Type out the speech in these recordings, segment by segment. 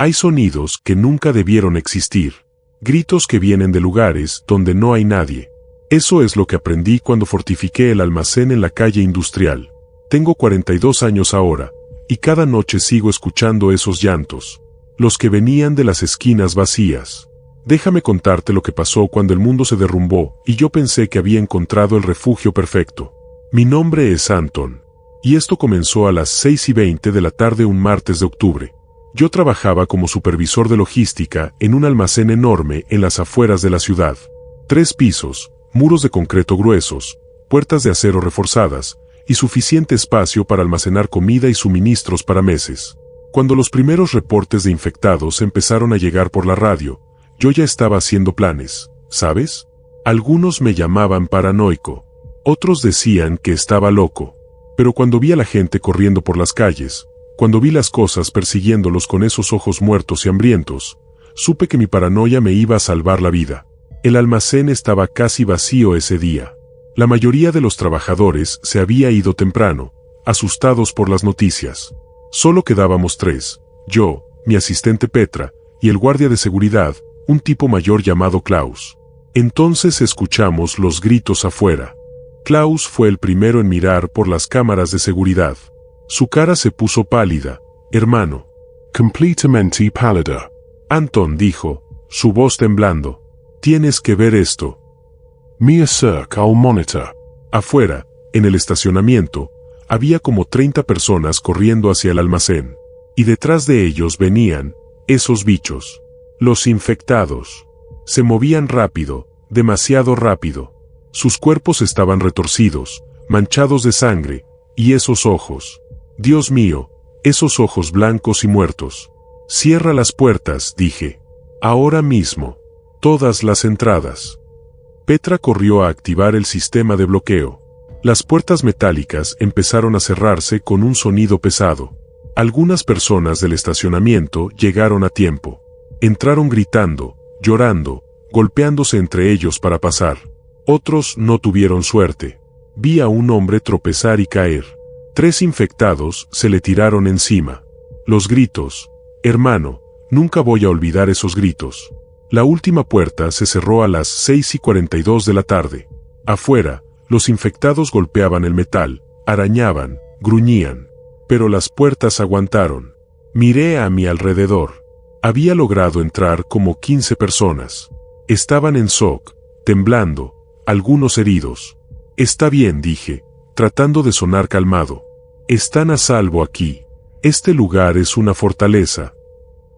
Hay sonidos que nunca debieron existir. Gritos que vienen de lugares donde no hay nadie. Eso es lo que aprendí cuando fortifiqué el almacén en la calle industrial. Tengo 42 años ahora, y cada noche sigo escuchando esos llantos. Los que venían de las esquinas vacías. Déjame contarte lo que pasó cuando el mundo se derrumbó y yo pensé que había encontrado el refugio perfecto. Mi nombre es Anton, y esto comenzó a las 6:20 de la tarde un martes de octubre. Yo trabajaba como supervisor de logística en un almacén enorme en las afueras de la ciudad. 3 pisos, muros de concreto gruesos, puertas de acero reforzadas, y suficiente espacio para almacenar comida y suministros para meses. Cuando los primeros reportes de infectados empezaron a llegar por la radio, yo ya estaba haciendo planes, ¿sabes? Algunos me llamaban paranoico, otros decían que estaba loco, pero cuando vi a la gente corriendo por las calles, cuando vi las cosas persiguiéndolos con esos ojos muertos y hambrientos, supe que mi paranoia me iba a salvar la vida. El almacén estaba casi vacío ese día. La mayoría de los trabajadores se había ido temprano, asustados por las noticias. Solo quedábamos 3, yo, mi asistente Petra, y el guardia de seguridad, un tipo mayor llamado Klaus. Entonces escuchamos los gritos afuera. Klaus fue el primero en mirar por las cámaras de seguridad. Su cara se puso pálida, hermano. Completamente pálida. Anton dijo, su voz temblando. Tienes que ver esto. Me acerco al monitor. Afuera, en el estacionamiento, había como 30 personas corriendo hacia el almacén. Y detrás de ellos venían, esos bichos. Los infectados. Se movían rápido, demasiado rápido. Sus cuerpos estaban retorcidos, manchados de sangre, y esos ojos. Dios mío, esos ojos blancos y muertos. Cierra las puertas, dije. Ahora mismo. Todas las entradas. Petra corrió a activar el sistema de bloqueo. Las puertas metálicas empezaron a cerrarse con un sonido pesado. Algunas personas del estacionamiento llegaron a tiempo. Entraron gritando, llorando, golpeándose entre ellos para pasar. Otros no tuvieron suerte. Vi a un hombre tropezar y caer. 3 infectados se le tiraron encima. Los gritos. Hermano, nunca voy a olvidar esos gritos. La última puerta se cerró a las 6:42 de la tarde. Afuera, los infectados golpeaban el metal, arañaban, gruñían. Pero las puertas aguantaron. Miré a mi alrededor. Había logrado entrar como 15 personas. Estaban en shock, temblando, algunos heridos. Está bien, dije, tratando de sonar calmado. Están a salvo aquí. Este lugar es una fortaleza.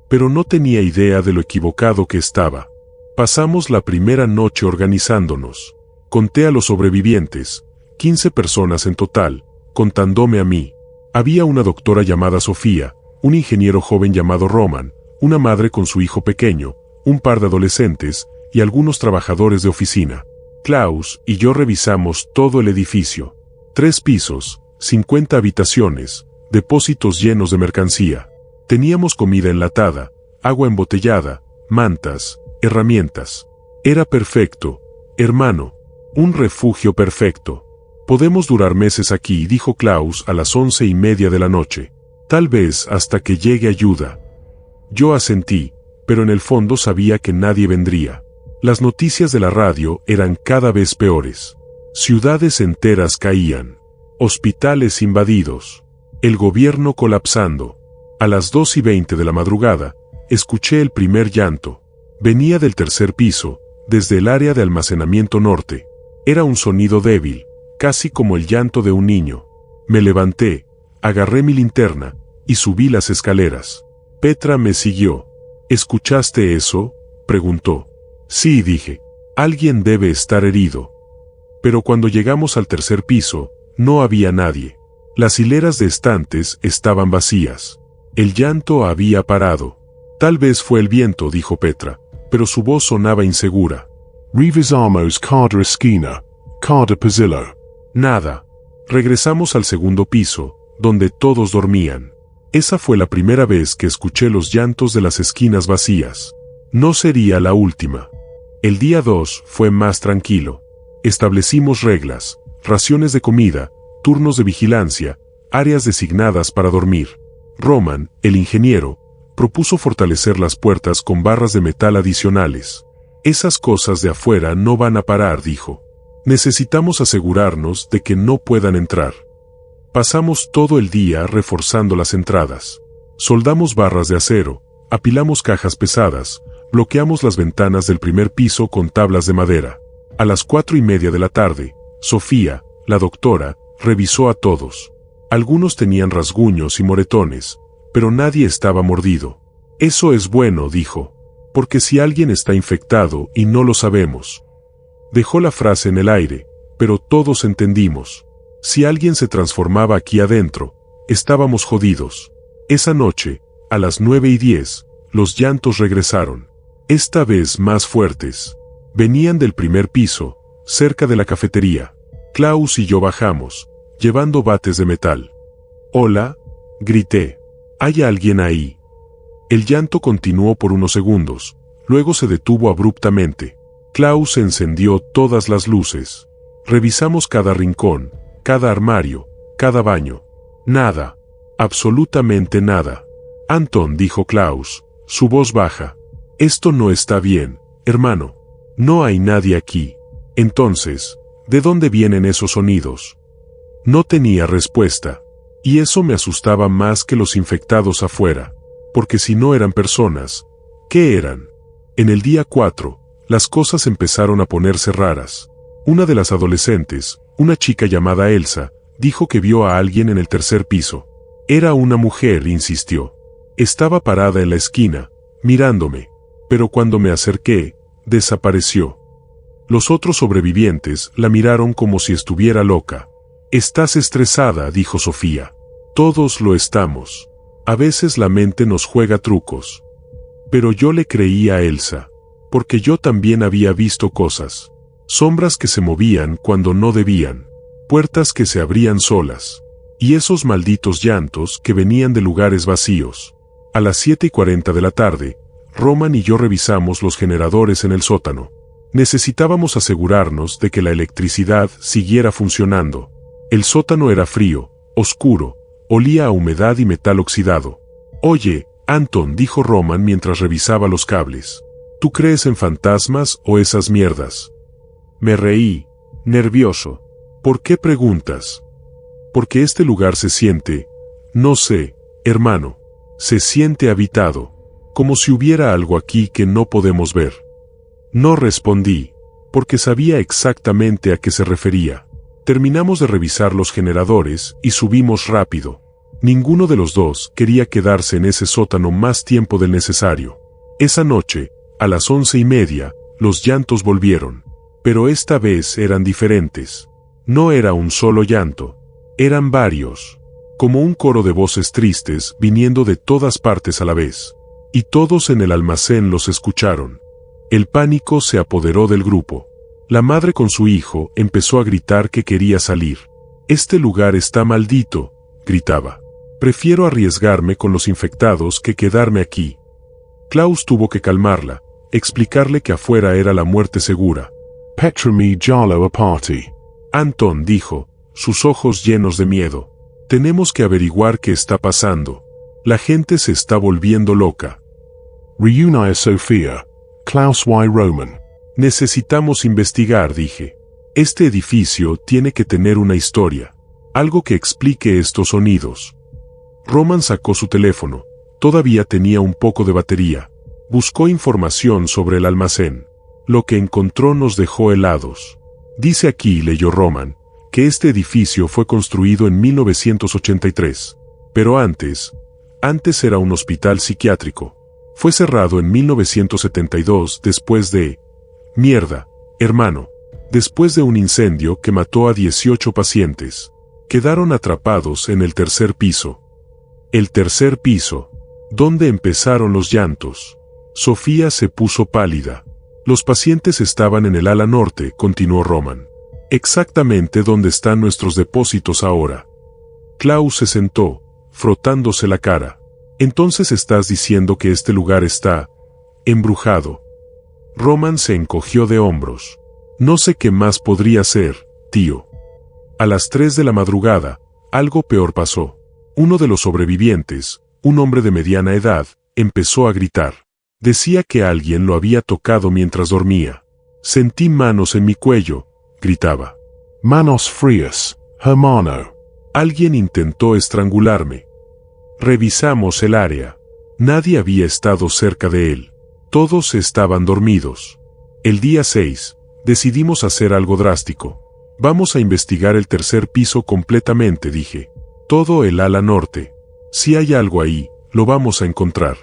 Pero no tenía idea de lo equivocado que estaba. Pasamos la primera noche organizándonos. Conté a los sobrevivientes, 15 personas en total, contándome a mí. Había una doctora llamada Sofía, un ingeniero joven llamado Roman, una madre con su hijo pequeño, un par de adolescentes, y algunos trabajadores de oficina. Klaus y yo revisamos todo el edificio. 3 pisos, 50 habitaciones, depósitos llenos de mercancía. Teníamos comida enlatada, agua embotellada, mantas, herramientas. Era perfecto, hermano. Un refugio perfecto. Podemos durar meses aquí, dijo Klaus a las 11:30 de la noche. Tal vez hasta que llegue ayuda. Yo asentí, pero en el fondo sabía que nadie vendría. Las noticias de la radio eran cada vez peores. Ciudades enteras caían. Hospitales invadidos. El gobierno colapsando. A las 2:20 de la madrugada, escuché el primer llanto. Venía del 3er piso, desde el área de almacenamiento norte. Era un sonido débil, casi como el llanto de un niño. Me levanté, agarré mi linterna, y subí las escaleras. Petra me siguió. ¿Escuchaste eso?, preguntó. Sí, dije. Alguien debe estar herido. Pero cuando llegamos al 3er piso, no había nadie. Las hileras de estantes estaban vacías. El llanto había parado. Tal vez fue el viento, dijo Petra, pero su voz sonaba insegura. Revisamos cada esquina, cada pasillo. Nada. Regresamos al 2º piso, donde todos dormían. Esa fue la primera vez que escuché los llantos de las esquinas vacías. No sería la última. El día 2 fue más tranquilo. Establecimos reglas, raciones de comida, turnos de vigilancia, áreas designadas para dormir. Roman, el ingeniero, propuso fortalecer las puertas con barras de metal adicionales. Esas cosas de afuera no van a parar, dijo. Necesitamos asegurarnos de que no puedan entrar. Pasamos todo el día reforzando las entradas. Soldamos barras de acero, apilamos cajas pesadas, bloqueamos las ventanas del primer piso con tablas de madera. A las 4:30 de la tarde, Sofía, la doctora, revisó a todos. Algunos tenían rasguños y moretones, pero nadie estaba mordido. Eso es bueno, dijo, porque si alguien está infectado y no lo sabemos. Dejó la frase en el aire, pero todos entendimos. Si alguien se transformaba aquí adentro, estábamos jodidos. Esa noche, a las 9:10, los llantos regresaron. Esta vez más fuertes. Venían del primer piso, cerca de la cafetería. Klaus y yo bajamos, llevando bates de metal. «Hola», grité. «¿Hay alguien ahí?» El llanto continuó por unos segundos, luego se detuvo abruptamente. Klaus encendió todas las luces. Revisamos cada rincón, cada armario, cada baño. Nada. Absolutamente nada. «Anton», dijo Klaus, su voz baja. «Esto no está bien, hermano. No hay nadie aquí». Entonces, ¿de dónde vienen esos sonidos? No tenía respuesta. Y eso me asustaba más que los infectados afuera. Porque si no eran personas, ¿qué eran? En el día 4, las cosas empezaron a ponerse raras. Una de las adolescentes, una chica llamada Elsa, dijo que vio a alguien en el tercer piso. Era una mujer, insistió. Estaba parada en la esquina, mirándome, pero cuando me acerqué, desapareció. Los otros sobrevivientes la miraron como si estuviera loca. «Estás estresada», dijo Sofía. «Todos lo estamos. A veces la mente nos juega trucos». Pero yo le creí a Elsa, porque yo también había visto cosas. Sombras que se movían cuando no debían, puertas que se abrían solas, y esos malditos llantos que venían de lugares vacíos. A las 7:40 de la tarde, Roman y yo revisamos los generadores en el sótano. Necesitábamos asegurarnos de que la electricidad siguiera funcionando. El sótano era frío, oscuro, olía a humedad y metal oxidado. «Oye, Anton», dijo Roman mientras revisaba los cables. «¿Tú crees en fantasmas o esas mierdas?» Me reí, nervioso. «¿Por qué preguntas?» «Porque este lugar se siente, no sé, hermano, se siente habitado, como si hubiera algo aquí que no podemos ver». No respondí, porque sabía exactamente a qué se refería. Terminamos de revisar los generadores y subimos rápido. Ninguno de los dos quería quedarse en ese sótano más tiempo del necesario. Esa noche, a las 11:30, los llantos volvieron. Pero esta vez eran diferentes. No era un solo llanto. Eran varios. Como un coro de voces tristes viniendo de todas partes a la vez. Y todos en el almacén los escucharon. El pánico se apoderó del grupo. La madre con su hijo empezó a gritar que quería salir. «Este lugar está maldito», gritaba. «Prefiero arriesgarme con los infectados que quedarme aquí». Klaus tuvo que calmarla, explicarle que afuera era la muerte segura. «Petra mi jalo a party». Anton dijo, sus ojos llenos de miedo. «Tenemos que averiguar qué está pasando. La gente se está volviendo loca». «Reunía Sofía, Klaus y Roman». «Necesitamos investigar», dije. «Este edificio tiene que tener una historia. Algo que explique estos sonidos». Roman sacó su teléfono. Todavía tenía un poco de batería. Buscó información sobre el almacén. Lo que encontró nos dejó helados. «Dice aquí», leyó Roman, «que este edificio fue construido en 1983. Pero antes era un hospital psiquiátrico. Fue cerrado en 1972 después de... Mierda, hermano. Después de un incendio que mató a 18 pacientes. Quedaron atrapados en el tercer piso». «¿El tercer piso? ¿Dónde empezaron los llantos?» Sofía se puso pálida. «Los pacientes estaban en el ala norte», continuó Roman. «Exactamente donde están nuestros depósitos ahora». Klaus se sentó, frotándose la cara. «Entonces estás diciendo que este lugar está... embrujado». Roman se encogió de hombros. «No sé qué más podría ser, tío». A las 3 de la madrugada, algo peor pasó. Uno de los sobrevivientes, un hombre de mediana edad, Empezó a gritar. Decía que alguien lo había tocado mientras dormía. Sentí manos en mi cuello, gritaba. Manos frias, hermano. Alguien intentó estrangularme. Revisamos el área. Nadie había estado cerca de él. Todos estaban dormidos. El día 6, decidimos hacer algo drástico. Vamos a investigar el tercer piso completamente, dije. Todo el ala norte. Si hay algo ahí, lo vamos a encontrar.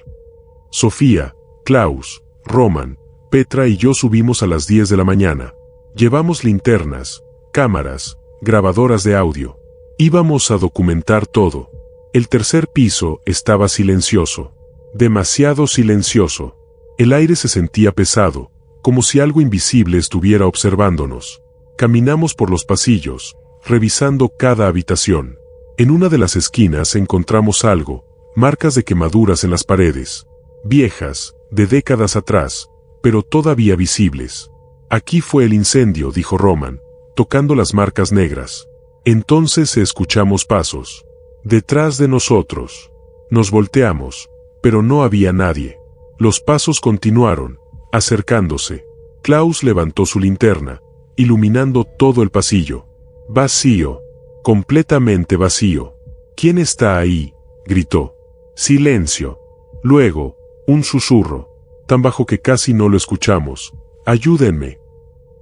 Sofía, Klaus, Roman, Petra y yo subimos a las 10 de la mañana. Llevamos linternas, cámaras, grabadoras de audio. Íbamos a documentar todo. El tercer piso estaba silencioso. Demasiado silencioso. El aire se sentía pesado, como si algo invisible estuviera observándonos. Caminamos por los pasillos, revisando cada habitación. En una de las esquinas encontramos algo, marcas de quemaduras en las paredes. Viejas, de décadas atrás, pero todavía visibles. Aquí fue el incendio, dijo Roman, tocando las marcas negras. Entonces escuchamos pasos. Detrás de nosotros. Nos volteamos, pero no había nadie. Los pasos continuaron, acercándose. Klaus levantó su linterna, iluminando todo el pasillo. Vacío. Completamente vacío. ¿Quién está ahí?, gritó. Silencio. Luego, un susurro, tan bajo que casi no lo escuchamos. Ayúdenme.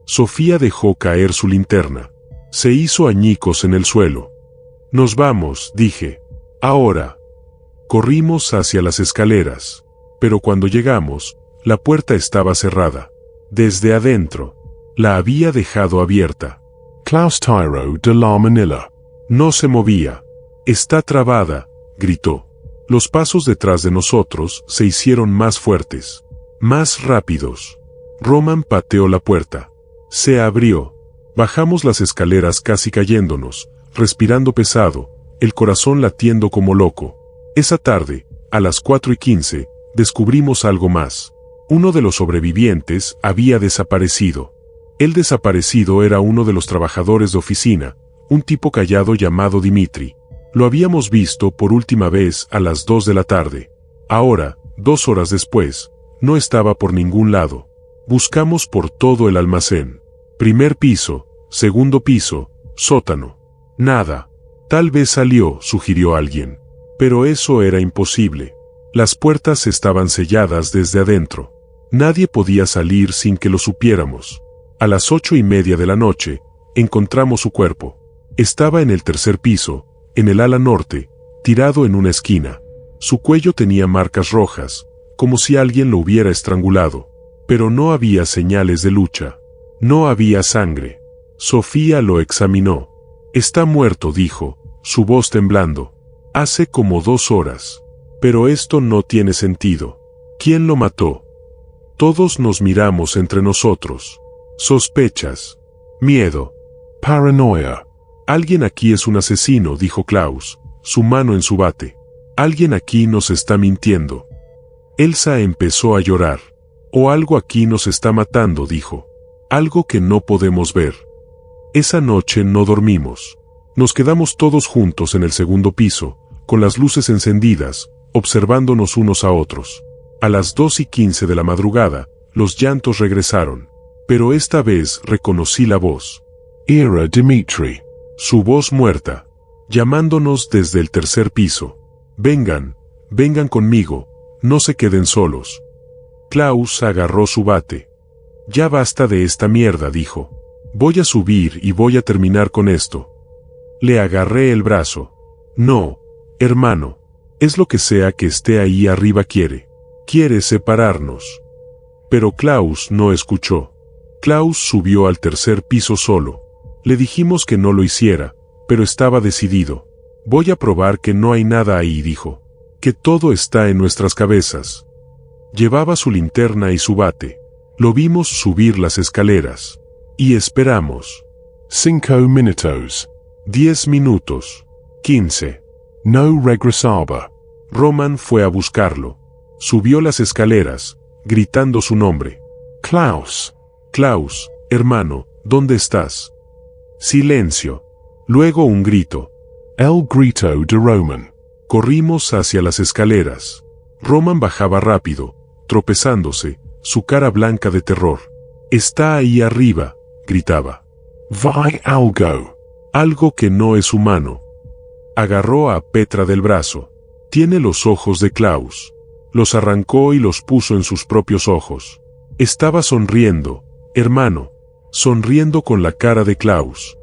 Sofía dejó caer su linterna. Se hizo añicos en el suelo. Nos vamos, dije. Ahora. Corrimos hacia las escaleras. Pero cuando llegamos, la puerta estaba cerrada. Desde adentro. La había dejado abierta. Klaus Tyro de la Manila. No se movía. Está trabada, gritó. Los pasos detrás de nosotros se hicieron más fuertes. Más rápidos. Roman pateó la puerta. Se abrió. Bajamos las escaleras casi cayéndonos, respirando pesado, el corazón latiendo como loco. Esa tarde, a las 4:15, descubrimos algo más. Uno de los sobrevivientes había desaparecido. El desaparecido era uno de los trabajadores de oficina, un tipo callado llamado Dimitri. Lo habíamos visto por última vez a las 2 de la tarde. Ahora, 2 horas después, no estaba por ningún lado. Buscamos por todo el almacén. Primer piso, segundo piso, sótano. Nada. Tal vez salió, sugirió alguien. Pero eso era imposible. Las puertas estaban selladas desde adentro. Nadie podía salir sin que lo supiéramos. A las 8:30 de la noche, encontramos su cuerpo. Estaba en el tercer piso, en el ala norte, tirado en una esquina. Su cuello tenía marcas rojas, como si alguien lo hubiera estrangulado. Pero no había señales de lucha. No había sangre. Sofía lo examinó. Está muerto, dijo, su voz temblando. Hace como 2 horas. Pero esto no tiene sentido. ¿Quién lo mató? Todos nos miramos entre nosotros. Sospechas. Miedo. Paranoia. Alguien aquí es un asesino, dijo Klaus, su mano en su bate. Alguien aquí nos está mintiendo. Elsa empezó a llorar. O algo aquí nos está matando, dijo. Algo que no podemos ver. Esa noche no dormimos. Nos quedamos todos juntos en el segundo piso, con las luces encendidas, observándonos unos a otros. A las 2:15 de la madrugada, los llantos regresaron. Pero esta vez reconocí la voz. Era Dimitri. Su voz muerta, llamándonos desde el tercer piso. Vengan, vengan conmigo, no se queden solos. Klaus agarró su bate. Ya basta de esta mierda, dijo. Voy a subir y voy a terminar con esto. Le agarré el brazo. No, hermano, es lo que sea que esté ahí arriba quiere. Quiere separarnos. Pero Klaus no escuchó. Klaus subió al tercer piso solo. Le dijimos que no lo hiciera, pero estaba decidido. Voy a probar que no hay nada ahí, dijo. Que todo está en nuestras cabezas. Llevaba su linterna y su bate. Lo vimos subir las escaleras. Y esperamos. 5 minutos. 10 minutos. 15. No regresaba. Roman fue a buscarlo. Subió las escaleras, gritando su nombre. Klaus. Klaus, hermano, ¿dónde estás? Silencio. Luego un grito. El grito de Roman. Corrimos hacia las escaleras. Roman bajaba rápido, tropezándose, su cara blanca de terror. «Está ahí arriba», gritaba. Vi algo. «Algo que no es humano». Agarró a Petra del brazo. «Tiene los ojos de Klaus». Los arrancó y los puso en sus propios ojos. Estaba sonriendo, hermano, sonriendo con la cara de Klaus.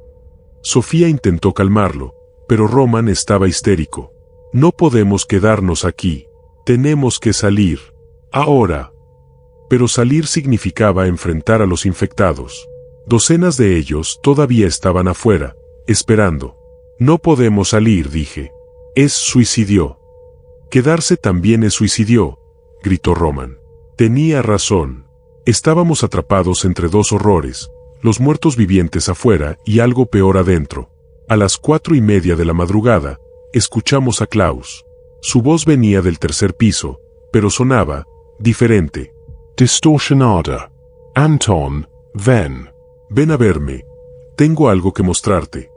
Sofía intentó calmarlo, pero Roman estaba histérico. «No podemos quedarnos aquí. Tenemos que salir. Ahora». Pero salir significaba enfrentar a los infectados. Docenas de ellos todavía estaban afuera, esperando. «No podemos salir», dije. «Es suicidio». «Quedarse también es suicidio», gritó Roman. Tenía razón. Estábamos atrapados entre dos horrores, los muertos vivientes afuera y algo peor adentro. A las 4:30 de la madrugada, escuchamos a Klaus. Su voz venía del tercer piso, pero sonaba diferente. Distorsionada. Anton, ven. «Ven a verme. Tengo algo que mostrarte».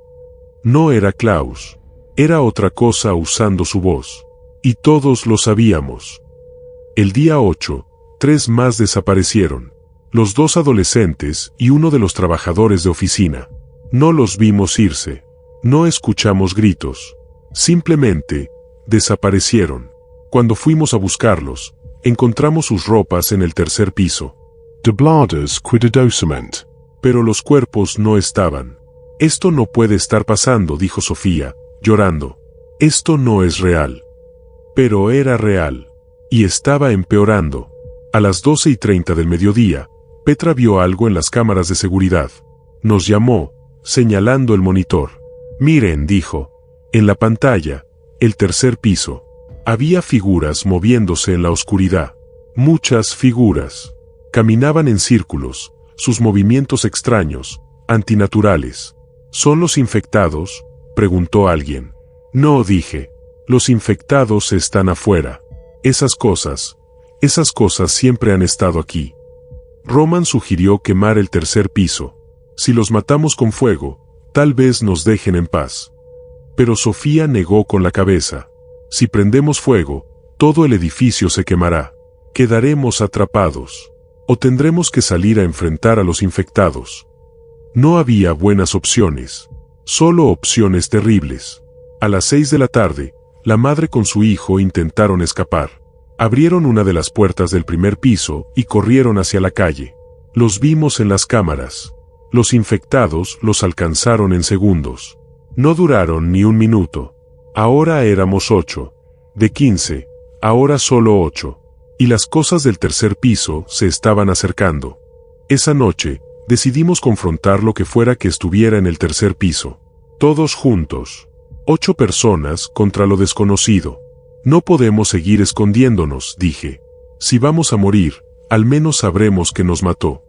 No era Klaus. Era otra cosa usando su voz. Y todos lo sabíamos. El día 8, 3 más desaparecieron. Los 2 adolescentes y uno de los trabajadores de oficina. No los vimos irse. No escuchamos gritos. Simplemente, desaparecieron. Cuando fuimos a buscarlos, encontramos sus ropas en el tercer piso. De bladers cuidadosamente. Pero los cuerpos no estaban. «Esto no puede estar pasando», dijo Sofía, llorando. «Esto no es real». Pero era real. Y estaba empeorando. A las 12:30 del mediodía, Petra vio algo en las cámaras de seguridad. Nos llamó, señalando el monitor. «Miren», dijo. En la pantalla, el tercer piso. Había figuras moviéndose en la oscuridad. Muchas figuras. Caminaban en círculos, sus movimientos extraños, antinaturales. «¿Son los infectados?», preguntó alguien. «No», dije. «Los infectados están afuera. Esas cosas siempre han estado aquí». Roman sugirió quemar el tercer piso. «Si los matamos con fuego, tal vez nos dejen en paz». Pero Sofía negó con la cabeza. «Si prendemos fuego, todo el edificio se quemará. Quedaremos atrapados. O tendremos que salir a enfrentar a los infectados». No había buenas opciones. Solo opciones terribles. A las 6 de la tarde, la madre con su hijo intentaron escapar. Abrieron una de las puertas del primer piso y corrieron hacia la calle. Los vimos en las cámaras. Los infectados los alcanzaron en segundos. No duraron ni un minuto. Ahora éramos 8. De 15, ahora solo 8. Y las cosas del tercer piso se estaban acercando. Esa noche, decidimos confrontar lo que fuera que estuviera en el tercer piso. Todos juntos. 8 personas contra lo desconocido. «No podemos seguir escondiéndonos», dije. «Si vamos a morir, al menos sabremos que nos mató».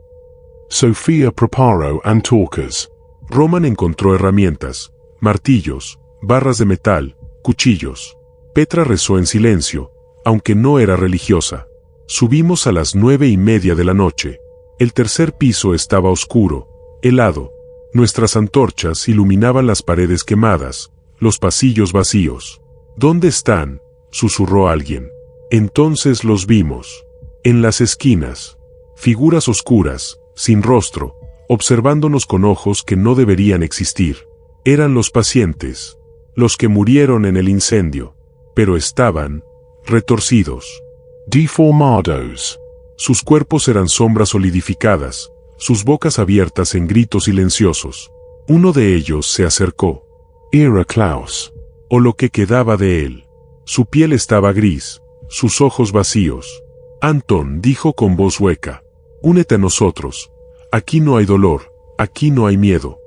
Sofía preparó antorchas. Roman encontró herramientas, martillos, barras de metal, cuchillos. Petra rezó en silencio, aunque no era religiosa. Subimos a las 9:30 de la noche. El tercer piso estaba oscuro, helado. Nuestras antorchas iluminaban las paredes quemadas, los pasillos vacíos. «¿Dónde están?», susurró alguien. Entonces los vimos. En las esquinas. Figuras oscuras, sin rostro, observándonos con ojos que no deberían existir. Eran los pacientes. Los que murieron en el incendio. Pero estaban retorcidos. Deformados. Sus cuerpos eran sombras solidificadas, sus bocas abiertas en gritos silenciosos. Uno de ellos se acercó. Era Klaus. O lo que quedaba de él. Su piel estaba gris, sus ojos vacíos. «Anton», dijo con voz hueca. «Únete a nosotros. Aquí no hay dolor, aquí no hay miedo».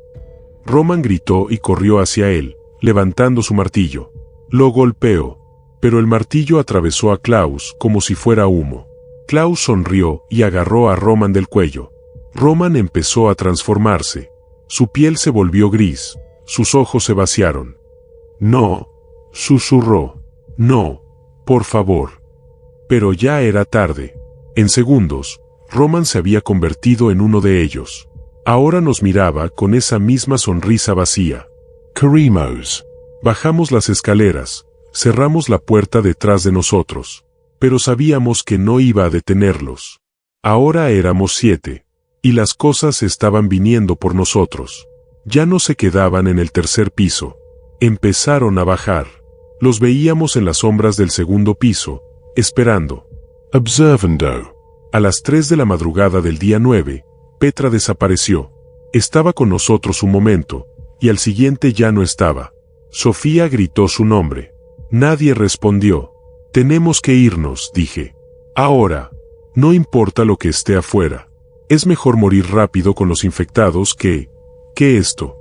Roman gritó y corrió hacia él, levantando su martillo. Lo golpeó, pero el martillo atravesó a Klaus como si fuera humo. Klaus sonrió y agarró a Roman del cuello. Roman empezó a transformarse. Su piel se volvió gris, sus ojos se vaciaron. «No», susurró. «No, por favor». Pero ya era tarde. En segundos, Roman se había convertido en uno de ellos. Ahora nos miraba con esa misma sonrisa vacía. Corrimos. Bajamos las escaleras, cerramos la puerta detrás de nosotros. pero sabíamos que no iba a detenerlos. Ahora éramos 7, y las cosas estaban viniendo por nosotros. Ya no se quedaban en el tercer piso. Empezaron a bajar. Los veíamos en las sombras del segundo piso, esperando. Observando. A las 3 de la madrugada del día 9, Petra desapareció. Estaba con nosotros un momento, y al siguiente ya no estaba. Sofía gritó su nombre. Nadie respondió. Tenemos que irnos, dije. Ahora. No importa lo que esté afuera. Es mejor morir rápido con los infectados que esto.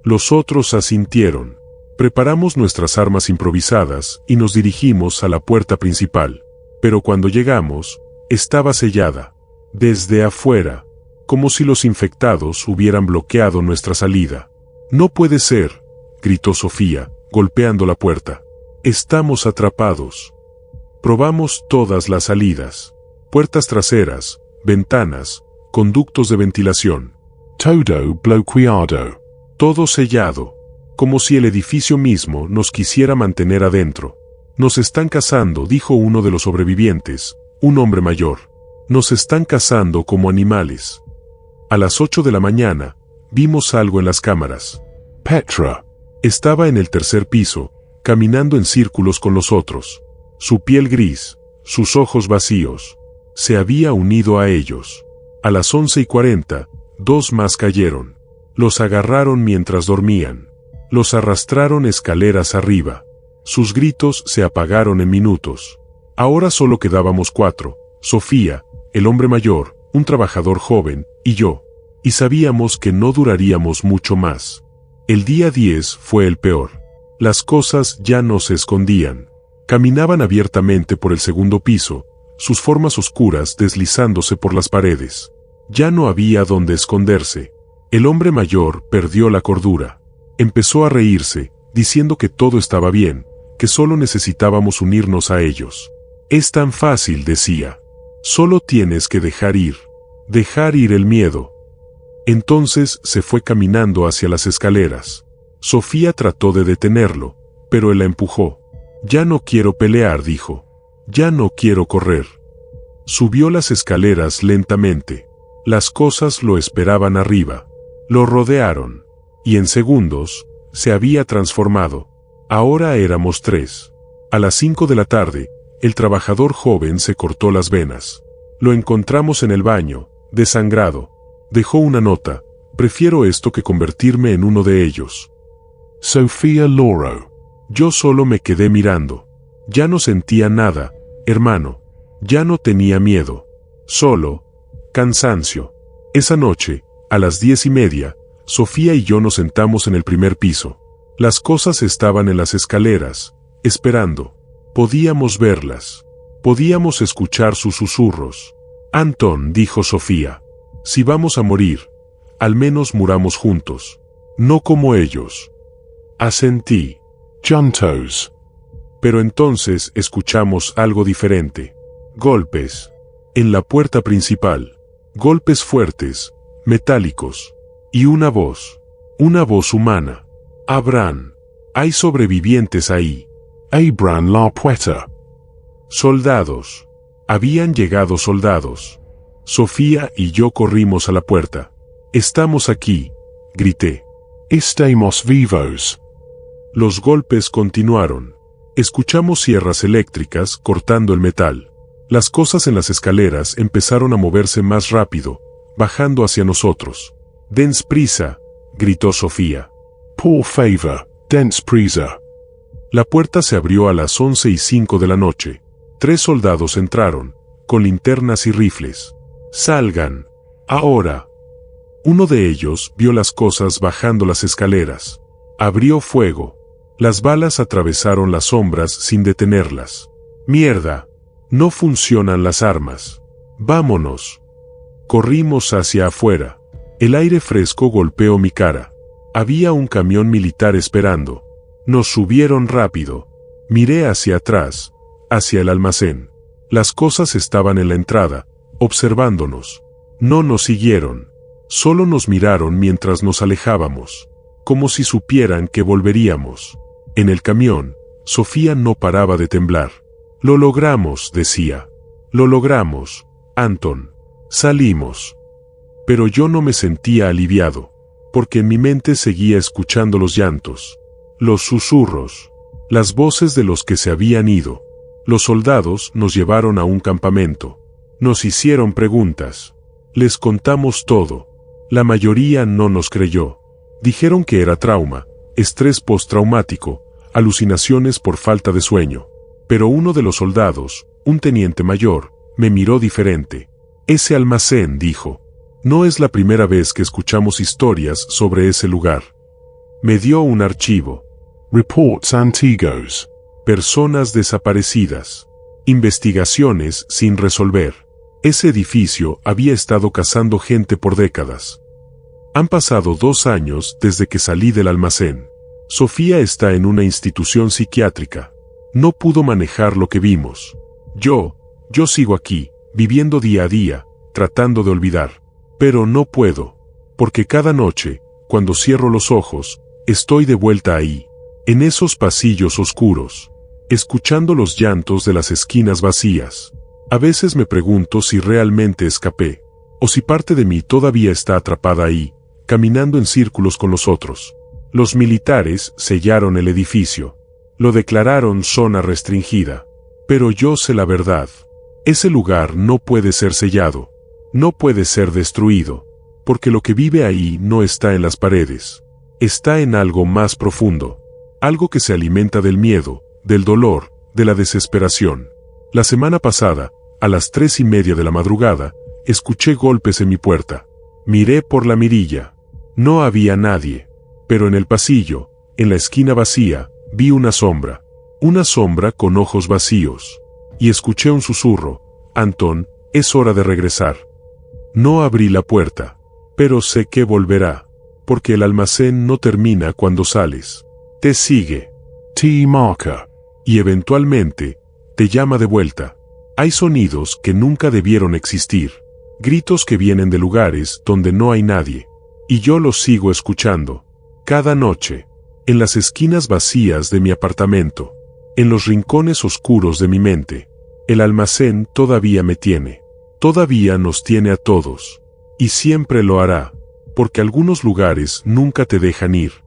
Los otros asintieron. Preparamos nuestras armas improvisadas y nos dirigimos a la puerta principal. Pero cuando llegamos, estaba sellada. Desde afuera. Como si los infectados hubieran bloqueado nuestra salida. No puede ser, gritó Sofía, golpeando la puerta. Estamos atrapados. Probamos todas las salidas. Puertas traseras, ventanas, conductos de ventilación. Todo bloqueado. Todo sellado. Como si el edificio mismo nos quisiera mantener adentro. Nos están cazando, dijo uno de los sobrevivientes, un hombre mayor. Nos están cazando como animales. A las 8 de la mañana, vimos algo en las cámaras. Petra. Estaba en el tercer piso, caminando en círculos con los otros. Su piel gris, sus ojos vacíos. Se había unido a ellos. A las 11:40, 2 más cayeron. Los agarraron mientras dormían. Los arrastraron escaleras arriba. Sus gritos se apagaron en minutos. Ahora solo quedábamos 4, Sofía, el hombre mayor, un trabajador joven, y yo. Y sabíamos que no duraríamos mucho más. El día 10 fue el peor. Las cosas ya no se escondían. Caminaban abiertamente por el segundo piso, sus formas oscuras deslizándose por las paredes. Ya no había donde esconderse. El hombre mayor perdió la cordura. Empezó a reírse, diciendo que todo estaba bien, que solo necesitábamos unirnos a ellos. Es tan fácil, decía. Solo tienes que dejar ir el miedo. Entonces se fue caminando hacia las escaleras. Sofía trató de detenerlo, pero él la empujó. Ya no quiero pelear, dijo. Ya no quiero correr. Subió las escaleras lentamente. Las cosas lo esperaban arriba. Lo rodearon. Y en segundos, se había transformado. Ahora éramos 3. A las 5 de la tarde, el trabajador joven se cortó las venas. Lo encontramos en el baño, desangrado. Dejó una nota: prefiero esto que convertirme en uno de ellos. Sofía Loren. Yo solo me quedé mirando. Ya no sentía nada, hermano. Ya no tenía miedo. Solo cansancio. Esa noche, a las 10:30, Sofía y yo nos sentamos en el primer piso. Las cosas estaban en las escaleras, esperando. Podíamos verlas. Podíamos escuchar sus susurros. Anton, dijo Sofía. Si vamos a morir, al menos muramos juntos. No como ellos. Asentí. Juntos. Pero entonces escuchamos algo diferente. Golpes. En la puerta principal. Golpes fuertes, metálicos. Y una voz. Una voz humana. Abraham. Hay sobrevivientes ahí. Abraham La Puerta. Soldados. Habían llegado soldados. Sofía y yo corrimos a la puerta. Estamos aquí, grité. Estamos vivos. Los golpes continuaron. Escuchamos sierras eléctricas cortando el metal. Las cosas en las escaleras empezaron a moverse más rápido, bajando hacia nosotros. «Dens prisa», gritó Sofía. Por favor, dens prisa. La puerta se abrió a las 11:05 de la noche. 3 soldados entraron, con linternas y rifles. «Salgan. Ahora». Uno de ellos vio las cosas bajando las escaleras. Abrió fuego. Las balas atravesaron las sombras sin detenerlas. «Mierda. No funcionan las armas. Vámonos». Corrimos hacia afuera. El aire fresco golpeó mi cara. Había un camión militar esperando. Nos subieron rápido. Miré hacia atrás, hacia el almacén. Las cosas estaban en la entrada, observándonos. No nos siguieron. Solo nos miraron mientras nos alejábamos, como si supieran que volveríamos. En el camión, Sofía no paraba de temblar. Lo logramos, decía. Lo logramos, Anton. Salimos. Pero yo no me sentía aliviado, porque en mi mente seguía escuchando los llantos, los susurros, las voces de los que se habían ido. Los soldados nos llevaron a un campamento. Nos hicieron preguntas. Les contamos todo. La mayoría no nos creyó. Dijeron que era trauma, estrés postraumático, alucinaciones por falta de sueño. Pero uno de los soldados, un teniente mayor, me miró diferente. Ese almacén, dijo. No es la primera vez que escuchamos historias sobre ese lugar. Me dio un archivo. Reports antiguos. Personas desaparecidas. Investigaciones sin resolver. Ese edificio había estado cazando gente por décadas. Han pasado 2 años desde que salí del almacén. Sofía está en una institución psiquiátrica. No pudo manejar lo que vimos. Yo sigo aquí, viviendo día a día, tratando de olvidar. Pero no puedo. Porque cada noche, cuando cierro los ojos, estoy de vuelta ahí, en esos pasillos oscuros, escuchando los llantos de las esquinas vacías. A veces me pregunto si realmente escapé, o si parte de mí todavía está atrapada ahí, caminando en círculos con los otros. Los militares sellaron el edificio. Lo declararon zona restringida. Pero yo sé la verdad. Ese lugar no puede ser sellado. No puede ser destruido. Porque lo que vive ahí no está en las paredes. Está en algo más profundo. Algo que se alimenta del miedo, del dolor, de la desesperación. La semana pasada, a las 3:30 de la madrugada, escuché golpes en mi puerta. Miré por la mirilla. No había nadie. Pero en el pasillo, en la esquina vacía, vi una sombra. Una sombra con ojos vacíos. Y escuché un susurro. Anton, es hora de regresar. No abrí la puerta. Pero sé que volverá. Porque el almacén no termina cuando sales. Te sigue. Te marca. Y eventualmente, te llama de vuelta. Hay sonidos que nunca debieron existir. Gritos que vienen de lugares donde no hay nadie. Y yo los sigo escuchando. Cada noche. En las esquinas vacías de mi apartamento. En los rincones oscuros de mi mente. El almacén todavía me tiene. Todavía nos tiene a todos. Y siempre lo hará. Porque algunos lugares nunca te dejan ir.